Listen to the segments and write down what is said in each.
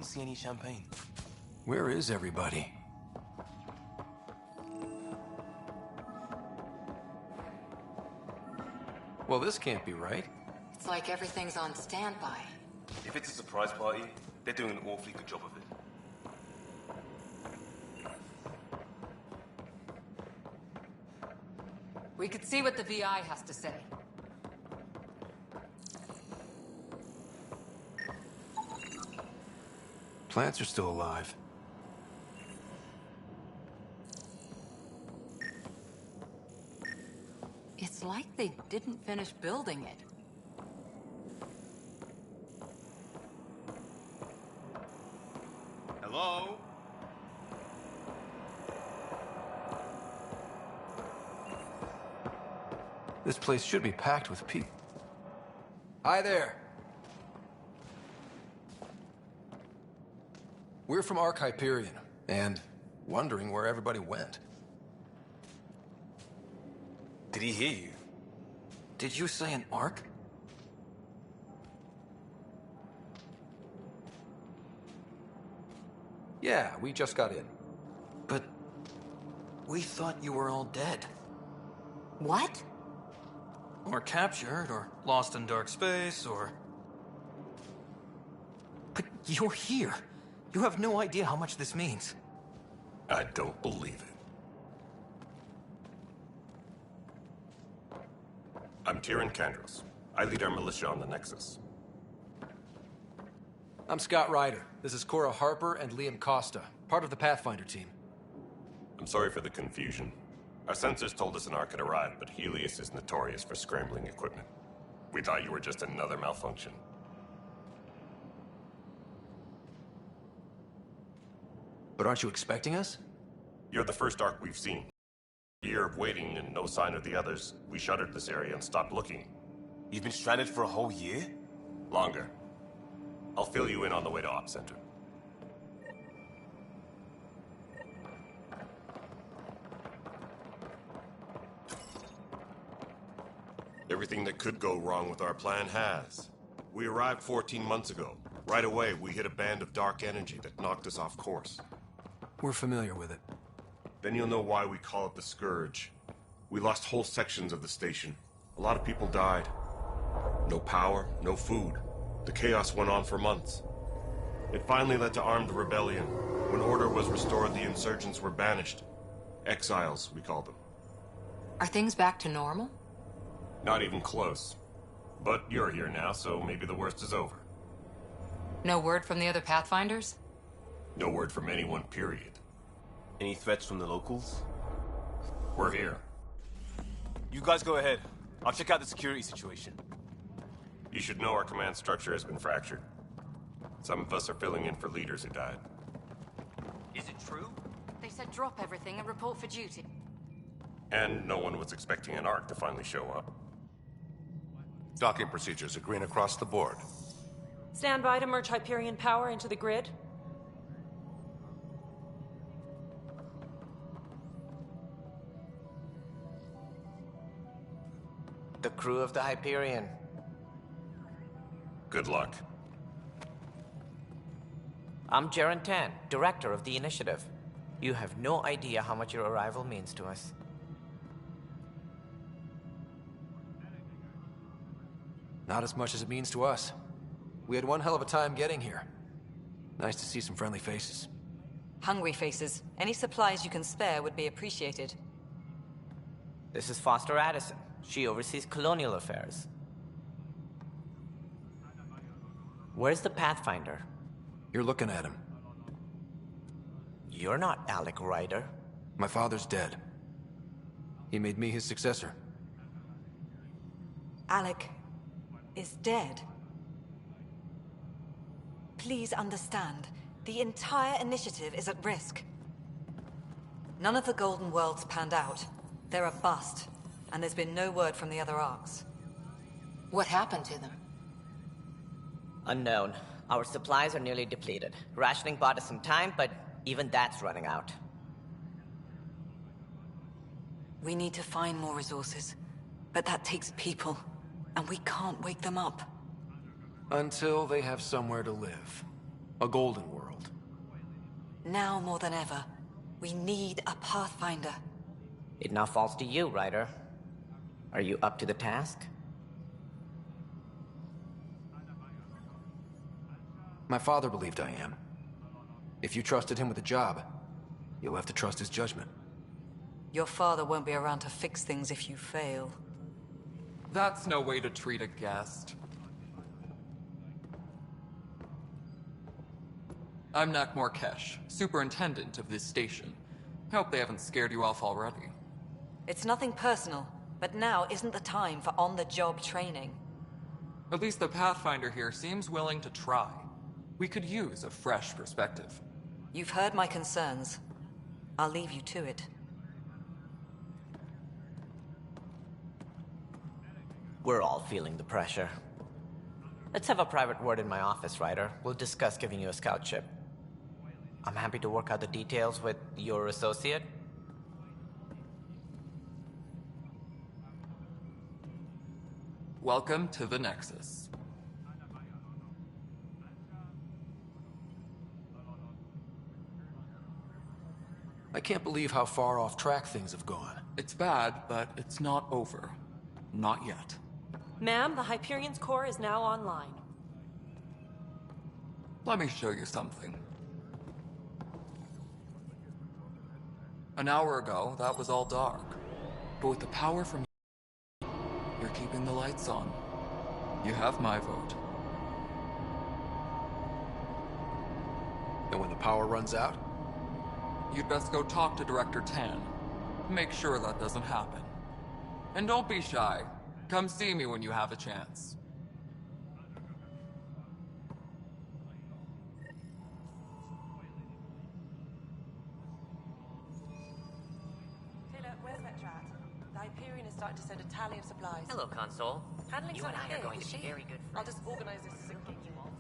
don't see any champagne. Where is everybody? Well, this can't be right. It's like everything's on standby. If it's a surprise party, they're doing an awfully good job of it. We could see what the VI has to say. Plants are still alive. It's like they didn't finish building it. Hello? This place should be packed with people. Hi there. We're from Ark Hyperion, and wondering where everybody went. Did he hear you? Did you say an Ark? Yeah, we just got in. But we thought you were all dead. What? Or captured, or lost in dark space, or... But you're here. You have no idea how much this means. I don't believe it. I'm Tyrion Kandros. I lead our militia on the Nexus. I'm Scott Ryder. This is Cora Harper and Liam Costa, part of the Pathfinder team. I'm sorry for the confusion. Our sensors told us an Ark had arrived, but Helios is notorious for scrambling equipment. We thought you were just another malfunction. But aren't you expecting us? You're the first Ark we've seen. A year of waiting and no sign of the others, we shuttered this area and stopped looking. You've been stranded for a whole year? Longer. I'll fill you in on the way to Op Center. Everything that could go wrong with our plan has. We arrived 14 months ago. Right away, we hit a band of dark energy that knocked us off course. We're familiar with it. Then you'll know why we call it the Scourge. We lost whole sections of the station. A lot of people died. No power, no food. The chaos went on for months. It finally led to armed rebellion. When order was restored, the insurgents were banished. Exiles, we call them. Are things back to normal? Not even close. But you're here now, so maybe the worst is over. No word from the other Pathfinders? No word from anyone, period. Any threats from the locals? We're here. You guys go ahead. I'll check out the security situation. You should know our command structure has been fractured. Some of us are filling in for leaders who died. Is it true? They said drop everything and report for duty. And no one was expecting an Ark to finally show up. Docking procedures are green across the board. Stand by to merge Hyperion power into the grid. The crew of the Hyperion. Good luck. I'm Jaren Tan, director of the initiative. You have no idea how much your arrival means to us. Not as much as it means to us. We had one hell of a time getting here. Nice to see some friendly faces. Hungry faces. Any supplies you can spare would be appreciated. This is Foster Addison. She oversees colonial affairs. Where's the Pathfinder? You're looking at him. You're not Alec Ryder. My father's dead. He made me his successor. Alec is dead. Please understand, the entire initiative is at risk. None of the Golden Worlds panned out. They're a bust, and there's been no word from the other Arks. What happened to them? Unknown. Our supplies are nearly depleted. Rationing bought us some time, but even that's running out. We need to find more resources, but that takes people, and we can't wake them up. Until they have somewhere to live. A golden world. Now more than ever, we need a Pathfinder. It now falls to you, Ryder. Are you up to the task? My father believed I am. If you trusted him with a job, you'll have to trust his judgment. Your father won't be around to fix things if you fail. That's no way to treat a guest. I'm Nak Morkesh, superintendent of this station. Hope they haven't scared you off already. It's nothing personal, but now isn't the time for on-the-job training. At least the Pathfinder here seems willing to try. We could use a fresh perspective. You've heard my concerns. I'll leave you to it. We're all feeling the pressure. Let's have a private word in my office, Ryder. We'll discuss giving you a scout ship. I'm happy to work out the details with your associate. Welcome to the Nexus. I can't believe how far off track things have gone. It's bad, but it's not over. Not yet. Ma'am, the Hyperion's core is now online. Let me show you something. An hour ago, that was all dark. But with the power from you're keeping the lights on. You have my vote. And when the power runs out? You'd best go talk to Director Tan. Make sure that doesn't happen. And don't be shy. Come see me when you have a chance. Taylor, where's Metro at? The Hyperion is starting to send a tally of supplies. Hello, Console. Handling You and something I are here, going is to be she? very good friends. I'll just organize this as a quick you all.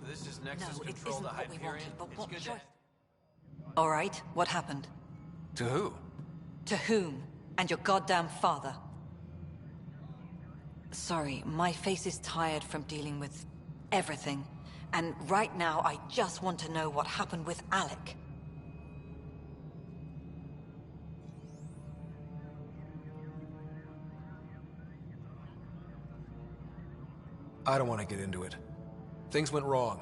This is Nexus No, it Control isn't to what we Hyperion. wanted, but It's what good choice? to... All right, what happened? To who? To whom? And your goddamn father. Sorry, my face is tired from dealing with everything. And right now, I just want to know what happened with Alec. I don't want to get into it. Things went wrong.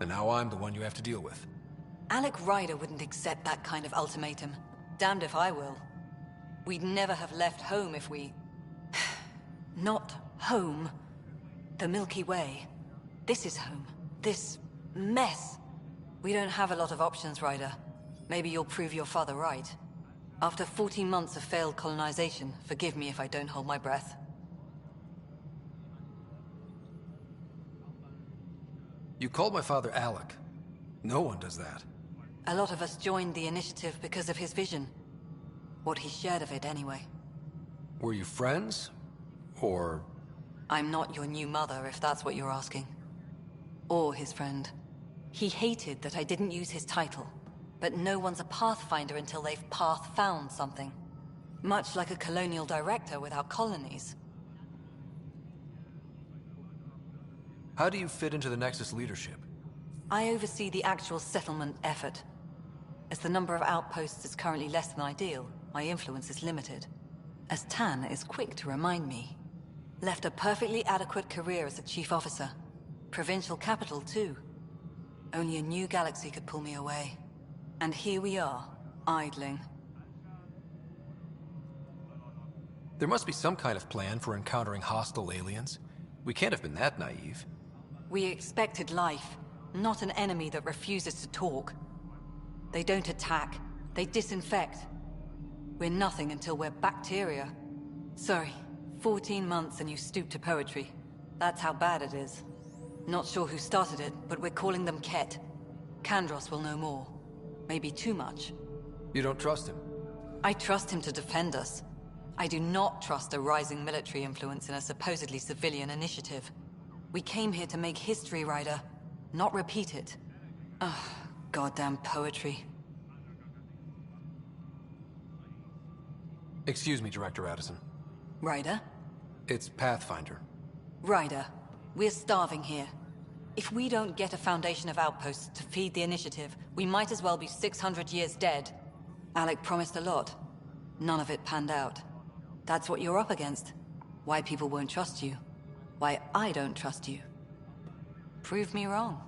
And now I'm the one you have to deal with. Alec Ryder wouldn't accept that kind of ultimatum. Damned if I will. We'd never have left home if we... Not home. The Milky Way. This is home. This mess. We don't have a lot of options, Ryder. Maybe you'll prove your father right. After 14 months of failed colonization, forgive me if I don't hold my breath. You called my father Alec. No one does that. A lot of us joined the initiative because of his vision. What he shared of it, anyway. Were you friends? Or... I'm not your new mother, if that's what you're asking. Or his friend. He hated that I didn't use his title. But no one's a Pathfinder until they've path-found something. Much like a colonial director without colonies. How do you fit into the Nexus leadership? I oversee the actual settlement effort. As the number of outposts is currently less than ideal, my influence is limited. As Tan is quick to remind me. Left a perfectly adequate career as a chief officer. Provincial capital, too. Only a new galaxy could pull me away. And here we are, idling. There must be some kind of plan for encountering hostile aliens. We can't have been that naive. We expected life, not an enemy that refuses to talk. They don't attack, they disinfect. We're nothing until we're bacteria. Sorry, 14 months and you stoop to poetry. That's how bad it is. Not sure who started it, but we're calling them Ket. Kandros will know more. Maybe too much. You don't trust him? I trust him to defend us. I do not trust a rising military influence in a supposedly civilian initiative. We came here to make history, Ryder, not repeat it. Ugh, goddamn poetry. Excuse me, Director Addison. Ryder? It's Pathfinder. Ryder, we're starving here. If we don't get a foundation of outposts to feed the initiative, we might as well be 600 years dead. Alec promised a lot. None of it panned out. That's what you're up against. Why people won't trust you. Why I don't trust you. Prove me wrong.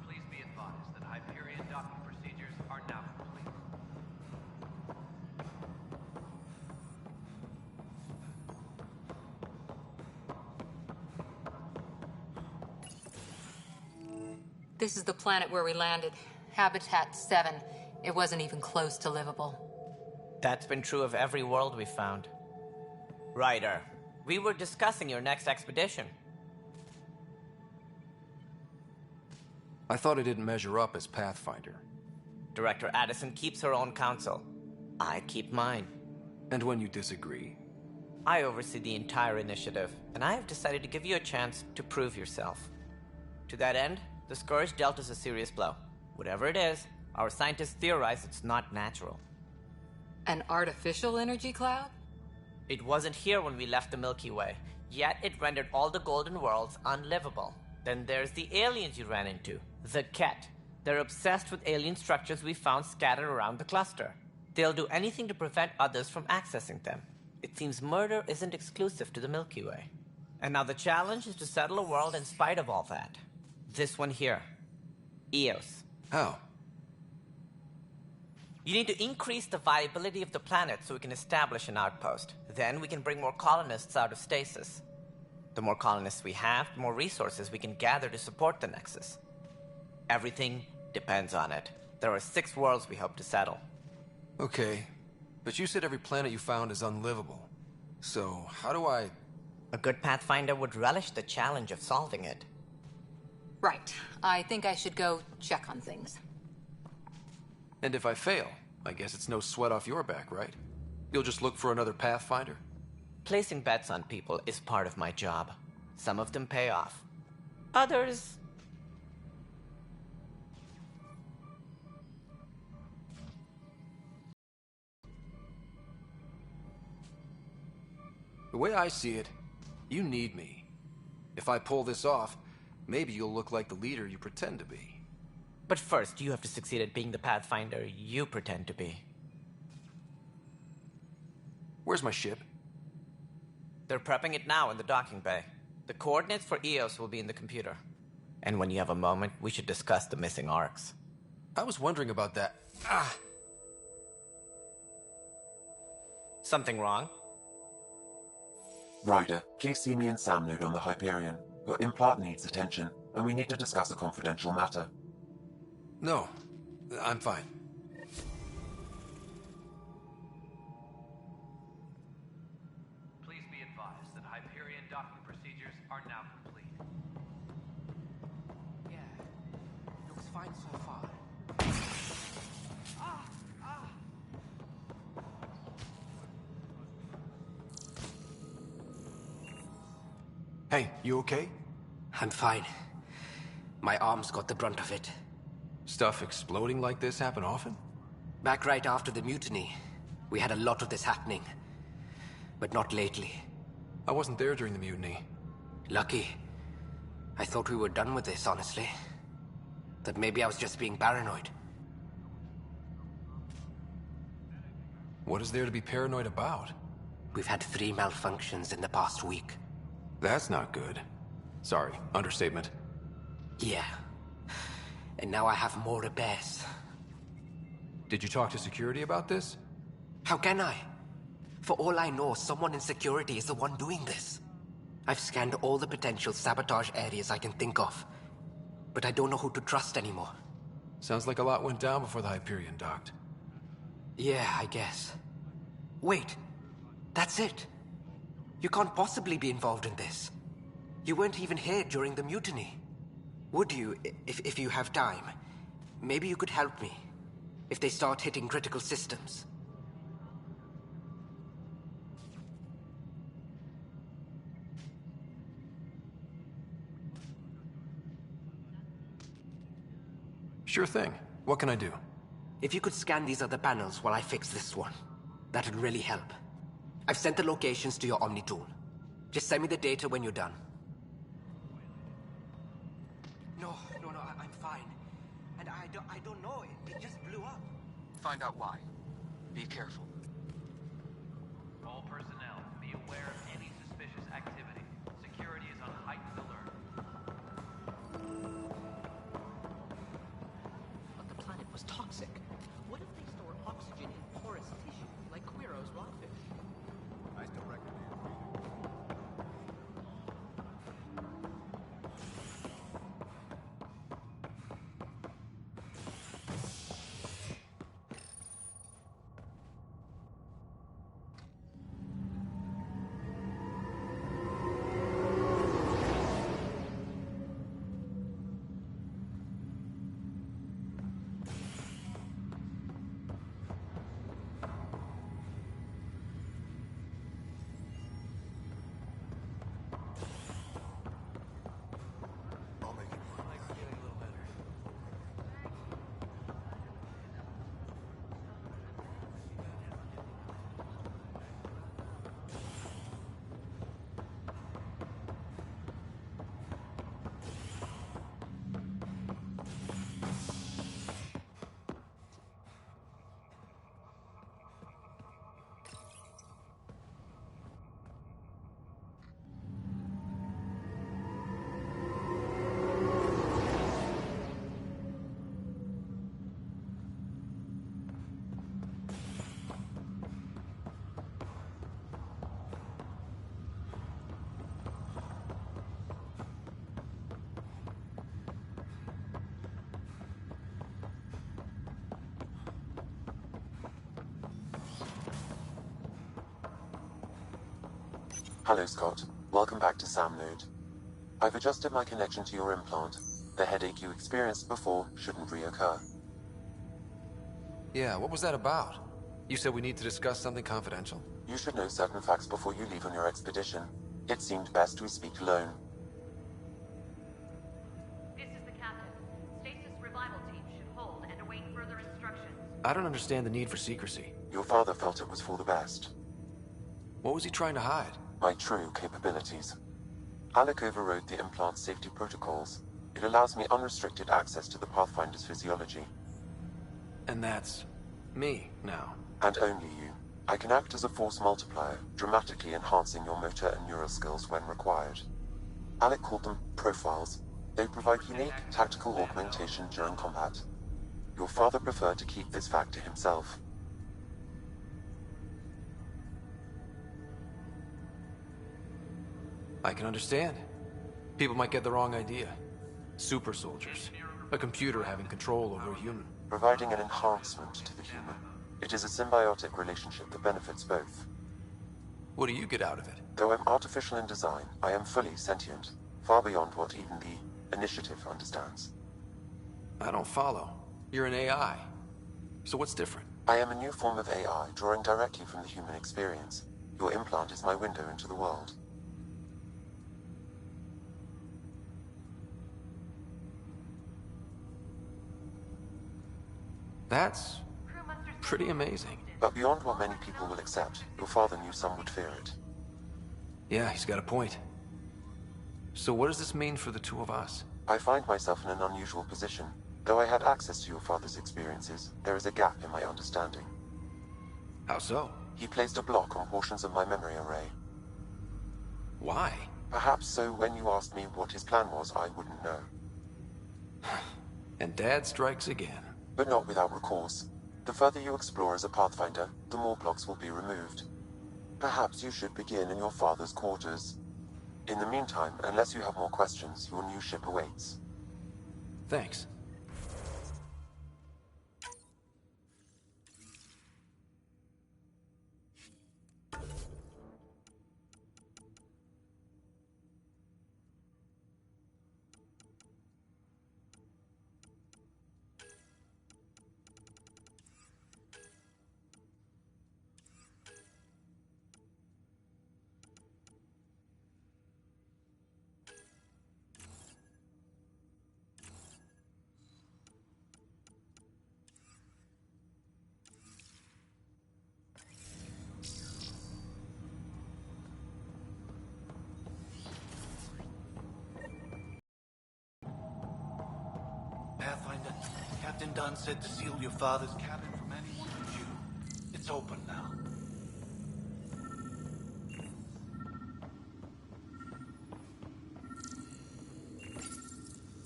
Please be advised that Hyperion docking procedures are now complete. This is the planet where we landed. Habitat 7. It wasn't even close to livable. That's been true of every world we've found. Ryder, we were discussing your next expedition. I thought it didn't measure up as Pathfinder. Director Addison keeps her own counsel. I keep mine. And when you disagree? I oversee the entire initiative, and I have decided to give you a chance to prove yourself. To that end, the Scourge dealt us a serious blow. Whatever it is, our scientists theorize it's not natural. An artificial energy cloud? It wasn't here when we left the Milky Way, yet it rendered all the Golden Worlds unlivable. Then there's the aliens you ran into, the Ket. They're obsessed with alien structures we found scattered around the cluster. They'll do anything to prevent others from accessing them. It seems murder isn't exclusive to the Milky Way. And now the challenge is to settle a world in spite of all that. This one here. Eos. How? You need to increase the viability of the planet so we can establish an outpost. Then we can bring more colonists out of stasis. The more colonists we have, the more resources we can gather to support the Nexus. Everything depends on it. There are 6 worlds we hope to settle. Okay, but you said every planet you found is unlivable. So, how do I... A good Pathfinder would relish the challenge of solving it. Right. I think I should go check on things. And if I fail, I guess it's no sweat off your back, right? You'll just look for another Pathfinder? Placing bets on people is part of my job. Some of them pay off. Others... The way I see it, you need me. If I pull this off, maybe you'll look like the leader you pretend to be. But first, you have to succeed at being the Pathfinder you pretend to be. Where's my ship? They're prepping it now in the docking bay. The coordinates for Eos will be in the computer. And when you have a moment, we should discuss the missing arcs. I was wondering about that. Something wrong? Ryder, please see me and Sam Node on the Hyperion. Your implant needs attention, and we need to discuss a confidential matter. No, I'm fine. Please be advised that Hyperion docking procedures are now complete. Yeah, looks fine so far. Hey, you okay? I'm fine. My arms got the brunt of it. Stuff exploding like this happen often? Back right after the mutiny, we had a lot of this happening. But not lately. I wasn't there during the mutiny. Lucky. I thought we were done with this, honestly. That maybe I was just being paranoid. What is there to be paranoid about? We've had 3 malfunctions in the past week. That's not good. Sorry, understatement. Yeah. And now I have more repairs. Did you talk to security about this? How can I? For all I know, someone in security is the one doing this. I've scanned all the potential sabotage areas I can think of. But I don't know who to trust anymore. Sounds like a lot went down before the Hyperion docked. Yeah, I guess. Wait. That's it. You can't possibly be involved in this. You weren't even here during the mutiny. Would you, if you have time? Maybe you could help me. If they start hitting critical systems. Sure thing. What can I do? If you could scan these other panels while I fix this one, that'd really help. I've sent the locations to your Omni tool. Just send me the data when you're done. No, I'm fine. And I don't know, it just blew up. Find out why. Be careful. All personnel, be aware of any suspicious activity. Security is on heightened alert. But the planet was toxic. What if they store oxygen in porous tissue, like Quiro's rockfish? I still recommend. Hello, Scott. Welcome back to Sam Node. I've adjusted my connection to your implant. The headache you experienced before shouldn't reoccur. Yeah, what was that about? You said we need to discuss something confidential. You should know certain facts before you leave on your expedition. It seemed best we speak alone. This is the captain. Stasis revival team should hold and await further instructions. I don't understand the need for secrecy. Your father felt it was for the best. What was he trying to hide? My true capabilities. Alec overrode the implant safety protocols. It allows me unrestricted access to the Pathfinder's physiology. And that's me now. And only you. I can act as a force multiplier, dramatically enhancing your motor and neural skills when required. Alec called them profiles. They provide unique tactical augmentation during combat. Your father preferred to keep this fact to himself. I can understand. People might get the wrong idea. Super soldiers. A computer having control over a human. Providing an enhancement to the human. It is a symbiotic relationship that benefits both. What do you get out of it? Though I'm artificial in design, I am fully sentient. Far beyond what even the Initiative understands. I don't follow. You're an AI. So what's different? I am a new form of AI, drawing directly from the human experience. Your implant is my window into the world. That's pretty amazing. But beyond what many people will accept, your father knew some would fear it. Yeah, he's got a point. So what does this mean for the two of us? I find myself in an unusual position. Though I had access to your father's experiences, there is a gap in my understanding. How so? He placed a block on portions of my memory array. Why? Perhaps so when you asked me what his plan was, I wouldn't know. And Dad strikes again. But not without recourse. The further you explore as a Pathfinder, the more blocks will be removed. Perhaps you should begin in your father's quarters. In the meantime, unless you have more questions, your new ship awaits. Thanks. Captain Dunn said to seal your father's cabin from anyone but you. It's open now.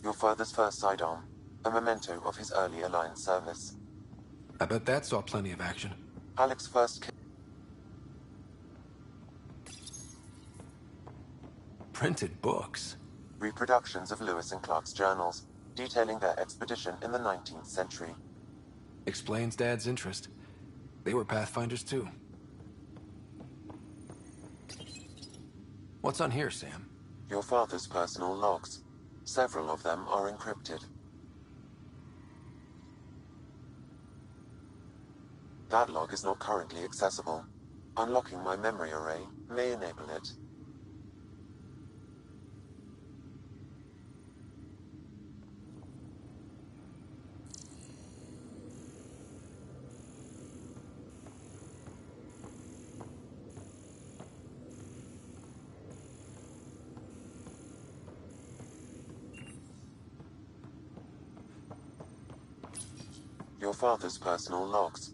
Your father's first sidearm, a memento of his early Alliance service. I bet that saw plenty of action. Alec's first Printed books. reproductions of Lewis and Clark's journals, detailing their expedition in the 19th century. Explains Dad's interest. They were Pathfinders too. What's on here, Sam? Your father's personal logs. Several of them are encrypted. That log is not currently accessible. Unlocking my memory array may enable it. Your father's personal logs.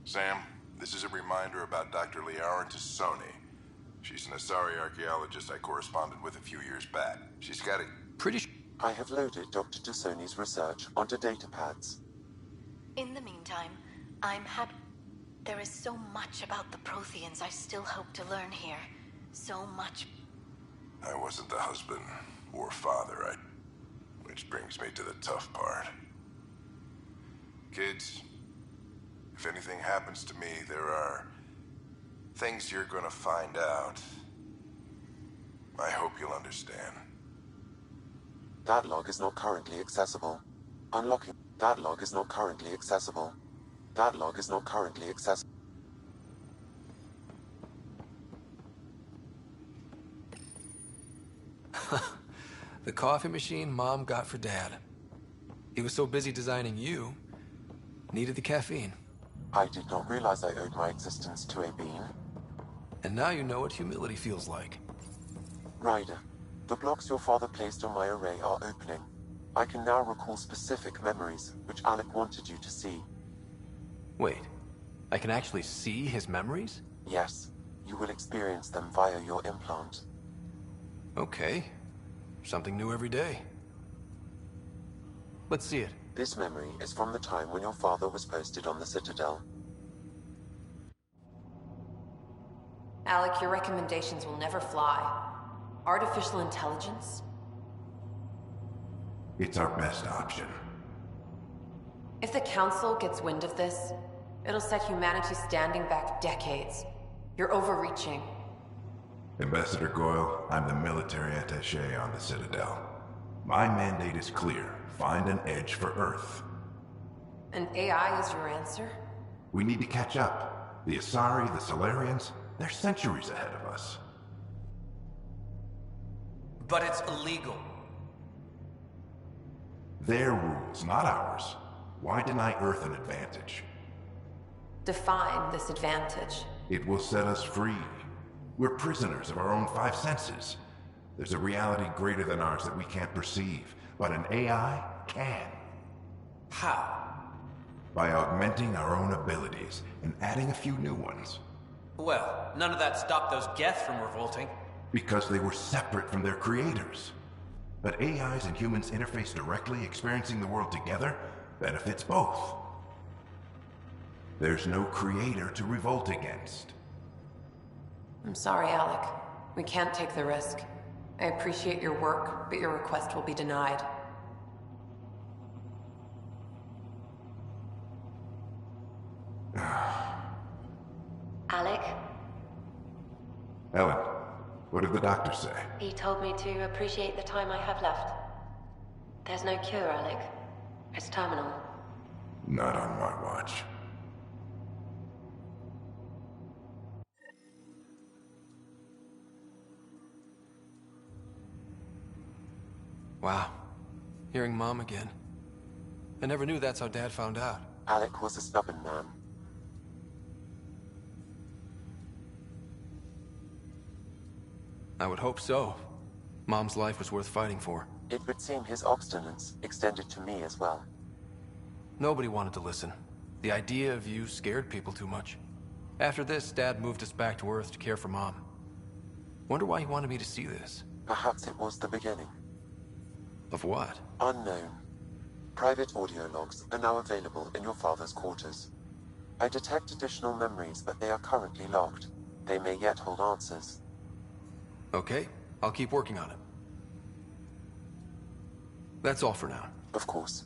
Sam, this is a reminder about Dr. Liara Tassoni. She's an Asari archaeologist I corresponded with a few years back. She's got a... I have loaded Dr. Tassoni's research onto datapads. In the meantime, I'm happy. There is so much about the Protheans I still hope to learn here. So much. I wasn't the husband or father, which brings me to the tough part. Kids, if anything happens to me, there are things you're gonna find out. I hope you'll understand. That log is not currently accessible. Unlocking. That log is not currently accessible. That log is not currently accessible. The coffee machine Mom got for Dad. He was so busy designing you, needed the caffeine. I did not realize I owed my existence to a bean. And now you know what humility feels like. Ryder, the blocks your father placed on my array are opening. I can now recall specific memories, which Alec wanted you to see. Wait, I can actually see his memories? Yes, you will experience them via your implant. Okay. Something new every day. Let's see it. This memory is from the time when your father was posted on the Citadel. Alec, your recommendations will never fly. Artificial intelligence? It's our best option. If the Council gets wind of this, it'll set humanity standing back decades. You're overreaching. Ambassador Goyle, I'm the military attaché on the Citadel. My mandate is clear. Find an edge for Earth. And AI is your answer? We need to catch up. The Asari, the Solarians, they're centuries ahead of us. But it's illegal. Their rules, not ours. Why deny Earth an advantage? Define this advantage. It will set us free. We're prisoners of our own five senses. There's a reality greater than ours that we can't perceive, but an AI can. How? By augmenting our own abilities and adding a few new ones. Well, none of that stopped those Geth from revolting. Because they were separate from their creators. But AIs and humans interface directly, experiencing the world together, benefits both. There's no creator to revolt against. I'm sorry, Alec. We can't take the risk. I appreciate your work, but your request will be denied. Alec? Ellen, what did the doctor say? He told me to appreciate the time I have left. There's no cure, Alec. It's terminal. Not on my watch. Wow. Hearing Mom again. I never knew that's how Dad found out. Alec was a stubborn man. I would hope so. Mom's life was worth fighting for. It would seem his obstinance extended to me as well. Nobody wanted to listen. The idea of you scared people too much. After this, Dad moved us back to Earth to care for Mom. Wonder why he wanted me to see this. Perhaps it was the beginning. Of what? Unknown. Private audio logs are now available in your father's quarters. I detect additional memories, but they are currently locked. They may yet hold answers. Okay, I'll keep working on it. That's all for now. Of course.